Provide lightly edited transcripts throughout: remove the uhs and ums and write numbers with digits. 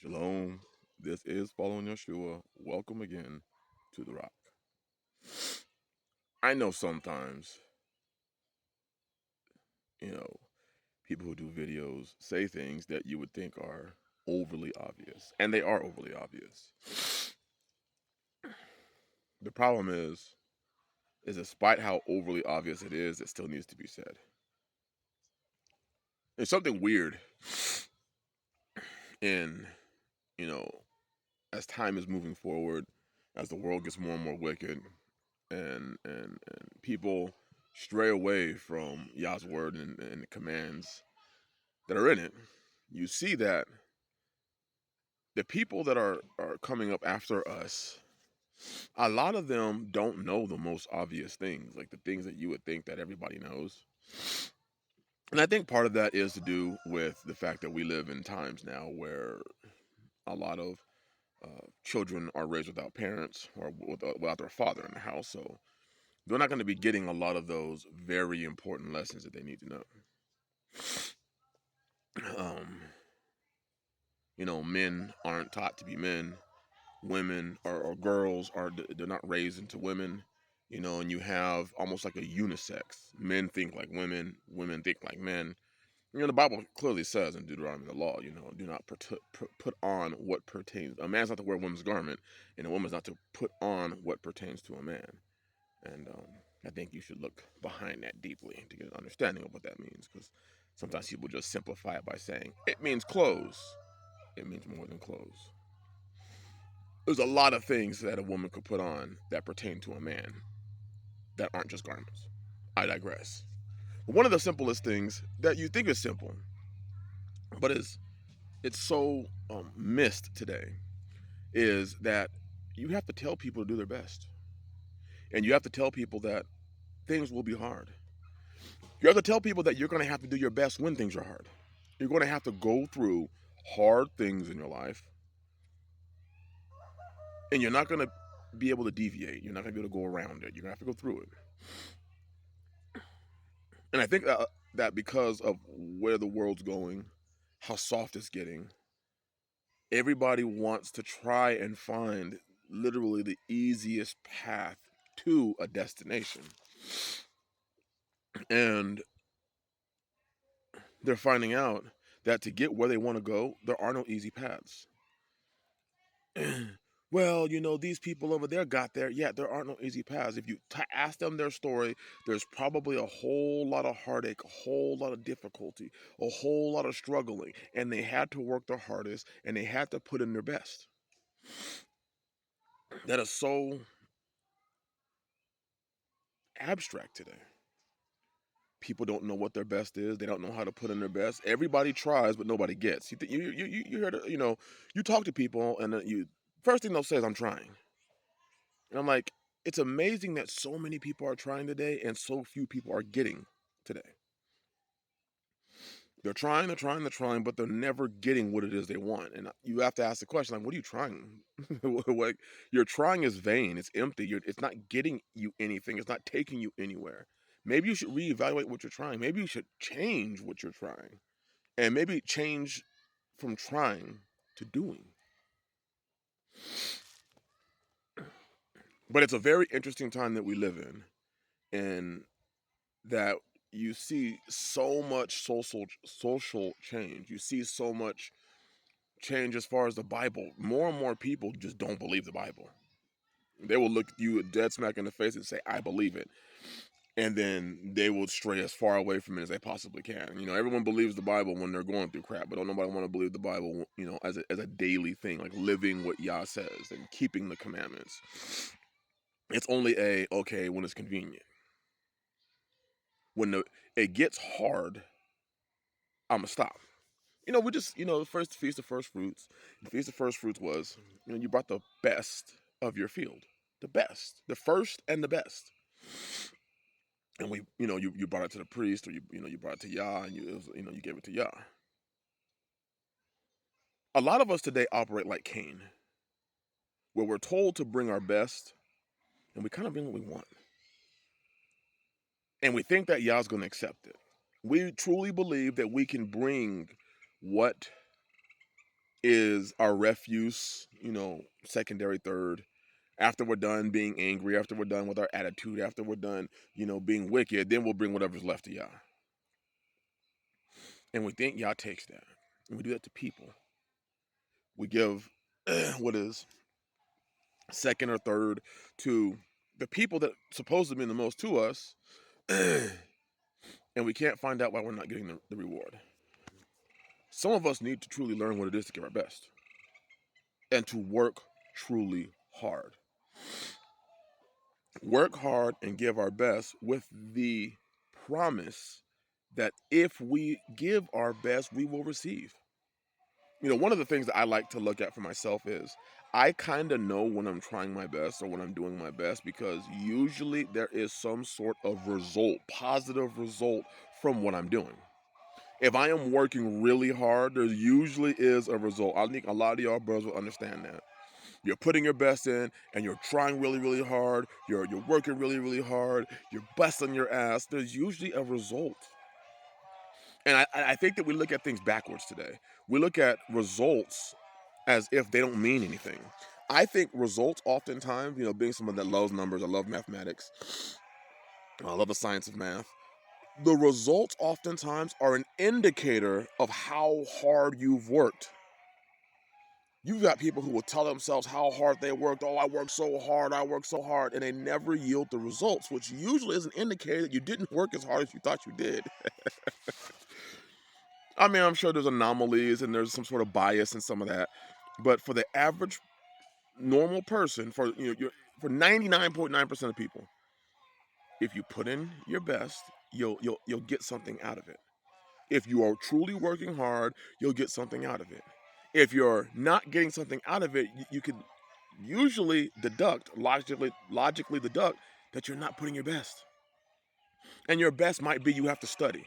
Shalom. This is Following Yeshua. Welcome again to The Rock. I know sometimes, you know, people who do videos say things that you would think are overly obvious, and they are overly obvious. The problem is despite how overly obvious it is, it still needs to be said. There's something weird in, you know, as time is moving forward, as the world gets more and more wicked, and people stray away from Yah's word and the commands that are in it, you see that the people that are coming up after us, a lot of them don't know the most obvious things, like the things that you would think that everybody knows. And I think part of that is to do with the fact that we live in times now where a lot of children are raised without parents or without their father in the house. So they're not going to be getting a lot of those very important lessons that they need to know. Um, Men aren't taught to be men. Women or girls they're not raised into women. And you have almost like a unisex. Men think like women think like men. The Bible clearly says in Deuteronomy, the law, do not put on what pertains. A man's not to wear a woman's garment, and a woman's not to put on what pertains to a man. And I think you should look behind that deeply to get an understanding of what that means, because sometimes people just simplify it by saying it means clothes. It means more than clothes. There's a lot of things that a woman could put on that pertain to a man that aren't just garments. I digress. But one of the simplest things that you think is simple, but it's so missed today, is that you have to tell people to do their best, and you have to tell people that things will be hard. You have to tell people that you're going to have to do your best when things are hard. You're going to have to go through hard things in your life, and you're not going to be able to deviate. You're not going to be able to go around it. You're going to have to go through it. And I think that because of where the world's going, how soft it's getting, everybody wants to try and find literally the easiest path to a destination. And they're finding out that to get where they want to go, there are no easy paths. Well, these people over there got there. Yeah, there are no easy paths. If you ask them their story, there's probably a whole lot of heartache, a whole lot of difficulty, a whole lot of struggling, and they had to work their hardest, and they had to put in their best. That is so abstract today. People don't know what their best is. They don't know how to put in their best. Everybody tries, but nobody gets. You hear you talk to people, and you first thing they'll say is, "I'm trying." And I'm like, it's amazing that so many people are trying today and so few people are getting today. They're trying, but they're never getting what it is they want. And you have to ask the question, like, what are you trying? Like, your trying is vain. It's empty. It's not getting you anything. It's not taking you anywhere. Maybe you should reevaluate what you're trying. Maybe you should change what you're trying. And maybe change from trying to doing. But it's a very interesting time that we live in. And that you see so much social change. You see so much change as far as the Bible. More and more people just don't believe the Bible. They will look you dead smack in the face and say, "I believe it," and then they will stray as far away from it as they possibly can. Everyone believes the Bible when they're going through crap, but don't nobody want to believe the Bible, as a daily thing, like living what Yah says and keeping the commandments. It's only okay when it's convenient. When it gets hard, I'ma stop. We just, the first feast of first fruits. The feast of first fruits was, you brought the best of your field, the best, the first and the best. And you brought it to the priest, or you brought it to Yah, and you gave it to Yah. A lot of us today operate like Cain, where we're told to bring our best, and we kind of bring what we want, and we think that Yah's going to accept it. We truly believe that we can bring what is our refuse, secondary, third. After we're done being angry, after we're done with our attitude, after we're done, being wicked, then we'll bring whatever's left to Yah. And we think Yah takes that. And we do that to people. We give what is second or third to the people that supposed to mean the most to us, and we can't find out why we're not getting the reward. Some of us need to truly learn what it is to give our best and to work truly hard. Work hard and give our best with the promise that if we give our best, we will receive. One of the things that I like to look at for myself is I kind of know when I'm trying my best or when I'm doing my best, because usually there is some sort of result, positive result from what I'm doing. If I am working really hard, there usually is a result. I think a lot of y'all brothers will understand that. You're putting your best in and you're trying really, really hard. You're working really, really hard. You're busting your ass. There's usually a result. And I think that we look at things backwards today. We look at results as if they don't mean anything. I think results oftentimes, being someone that loves numbers, I love mathematics, I love the science of math. The results oftentimes are an indicator of how hard you've worked. You've got people who will tell themselves how hard they worked. Oh, I worked so hard, and they never yield the results, which usually is an indicator that you didn't work as hard as you thought you did. I mean, I'm sure there's anomalies and there's some sort of bias in some of that, but for the average normal person, for 99.9% of people, if you put in your best, you'll get something out of it. If you are truly working hard, you'll get something out of it. If you're not getting something out of it, you can usually logically deduct that you're not putting your best. And your best might be you have to study.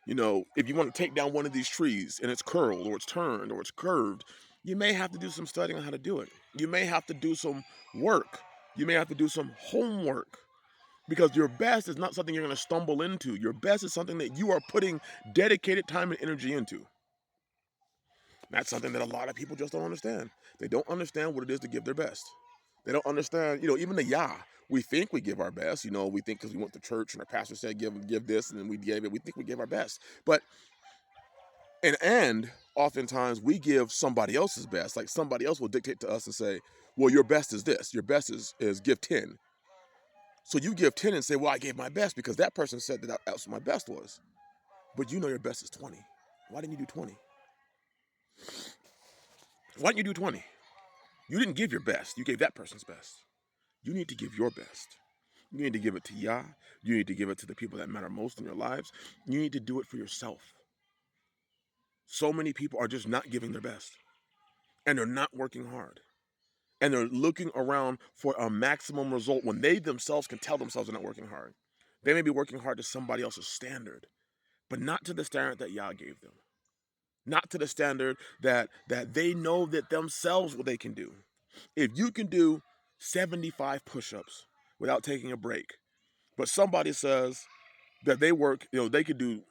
If you want to take down one of these trees and it's curled or it's turned or it's curved, you may have to do some studying on how to do it. You may have to do some work. You may have to do some homework, because your best is not something you're going to stumble into. Your best is something that you are putting dedicated time and energy into. That's something that a lot of people just don't understand. They don't understand what it is to give their best. They don't understand, even the Yah. We think we give our best. We think because we went to church and our pastor said give this, and then we gave it. We think we gave our best. But and oftentimes we give somebody else's best. Like somebody else will dictate to us and say, well, your best is this. Your best is give 10. So you give 10 and say, well, I gave my best because that person said that that's what my best was. But your best is 20. Why didn't you do 20? Why didn't you do 20? You didn't give your best. You gave that person's best. You need to give your best. You need to give it to Yah. You need to give it to the people that matter most in your lives. You need to do it for yourself. So many people are just not giving their best. And they're not working hard. And they're looking around for a maximum result when they themselves can tell themselves they're not working hard. They may be working hard to somebody else's standard, but not to the standard that Yah gave them. Not to the standard that they know that themselves what they can do. If you can do 75 push-ups without taking a break, but somebody says that they could do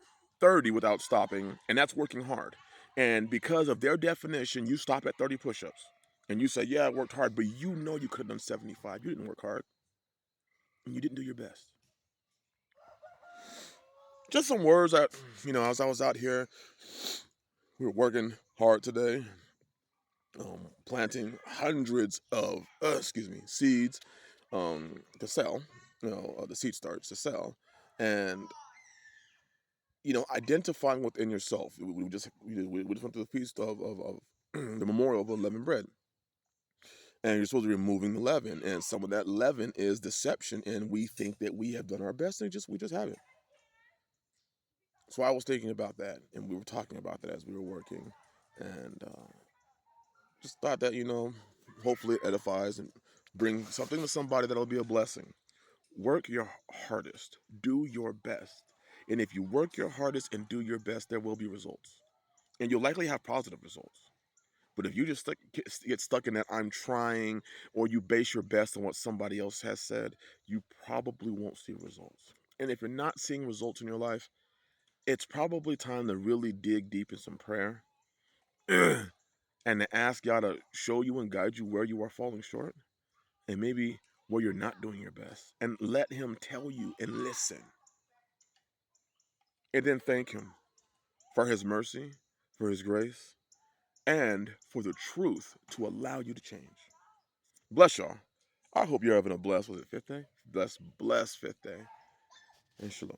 30 without stopping, and that's working hard. And because of their definition, you stop at 30 push-ups. And you say, yeah, I worked hard, but you could have done 75. You didn't work hard. And you didn't do your best. Just some words that, as I was out here, we were working hard today, planting hundreds of, seeds to sell, the seed starts to sell. And identifying within yourself. We just went through the feast of the memorial of unleavened bread, and you're supposed to be removing the leaven, and some of that leaven is deception, and we think that we have done our best, and we just haven't. So I was thinking about that, and we were talking about that as we were working, and just thought that hopefully it edifies and bring something to somebody that'll be a blessing. Work your hardest, do your best, and if you work your hardest and do your best, there will be results. And you'll likely have positive results. But if you just get stuck in that I'm trying, or you base your best on what somebody else has said, you probably won't see results. And if you're not seeing results in your life, it's probably time to really dig deep in some prayer and to ask God to show you and guide you where you are falling short and maybe where you're not doing your best. And let Him tell you and listen. And then thank Him for His mercy, for His grace, and for the truth to allow you to change. Bless y'all. I hope you're having a blessed, was it fifth day? Blessed fifth day. And shalom.